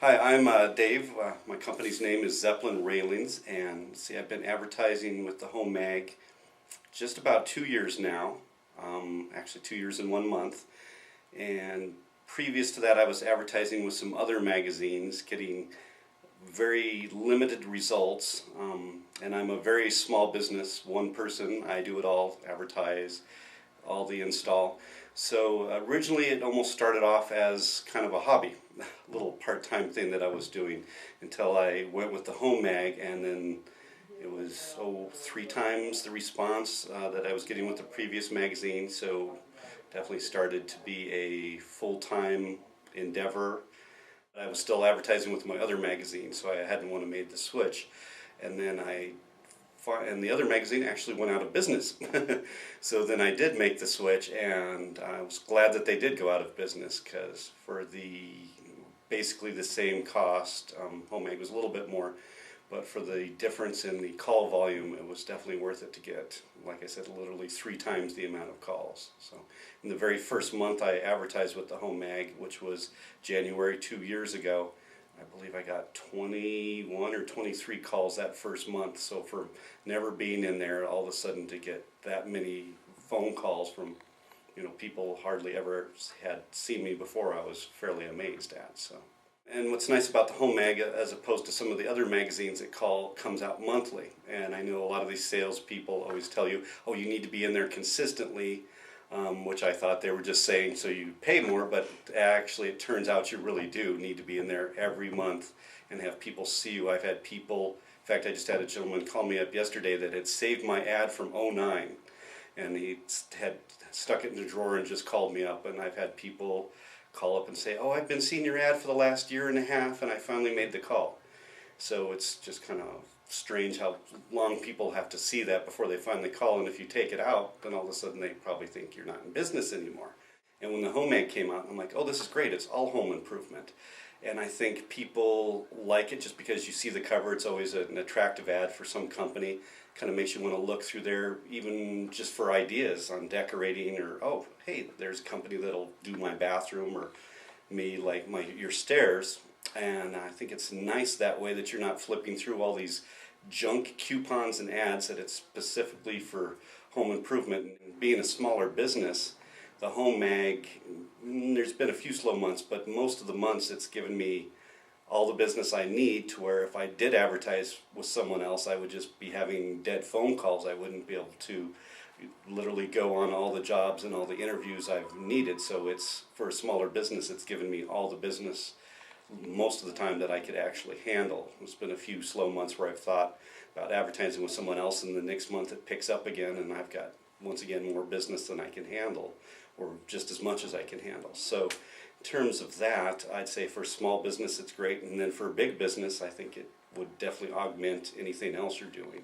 Hi, I'm Dave. My company's name is Zeppelin Railings, and see, I've been advertising with the Home Mag just about 2 years now. Actually, 2 years and 1 month. And previous to that, I was advertising with some other magazines, getting very limited results. And I'm a very small business, one person. I do it all, advertise, all the install. So originally it almost started off as kind of a hobby, a little part-time thing that I was doing until I went with the Home Mag, and then it was 3 times the response that I was getting with the previous magazine. So definitely started to be a full-time endeavor. I was still advertising with my other magazine, so I hadn't want to make the switch. And then and the other magazine actually went out of business. So then I did make the switch, and I was glad that they did go out of business, because for basically the same cost, Home Mag was a little bit more, but for the difference in the call volume, it was definitely worth it to get, like I said, literally 3 times the amount of calls. So in the very first month I advertised with the Home Mag, which was January 2 years ago, I believe I got 21 or 23 calls that first month. So for never being in there, all of a sudden to get that many phone calls from people hardly ever had seen me before, I was fairly amazed at. So, and what's nice about the Home Mag, as opposed to some of the other magazines that comes out monthly, and I know a lot of these salespeople always tell you, oh, you need to be in there consistently, which I thought they were just saying so you pay more, but actually it turns out you really do need to be in there every month and have people see you. I've had people, in fact, I just had a gentleman call me up yesterday that had saved my ad from '09, and he had stuck it in the drawer and just called me up. And I've had people call up and say, oh, I've been seeing your ad for the last year and a half, and I finally made the call. So it's just kind of strange how long people have to see that before they finally call, and if you take it out, then all of a sudden they probably think you're not in business anymore. And when the Home Mag came out, I'm like, oh, this is great, it's all home improvement. And I think people like it just because you see the cover. It's always an attractive ad for some company. Kind of makes you want to look through there, even just for ideas on decorating, or oh, hey, there's a company that'll do my bathroom, or me like your stairs. And I think it's nice that way, that you're not flipping through all these junk coupons and ads, that it's specifically for home improvement. And being a smaller business, the Home Mag, there's been a few slow months, but most of the months it's given me all the business I need, to where if I did advertise with someone else, I would just be having dead phone calls. I wouldn't be able to literally go on all the jobs and all the interviews I've needed. So it's, for a smaller business, it's given me all the business most of the time that I could actually handle. It's been a few slow months where I've thought about advertising with someone else, and the next month it picks up again, and I've got, once again, more business than I can handle, or just as much as I can handle. So in terms of that, I'd say for small business it's great, and then for big business I think it would definitely augment anything else you're doing.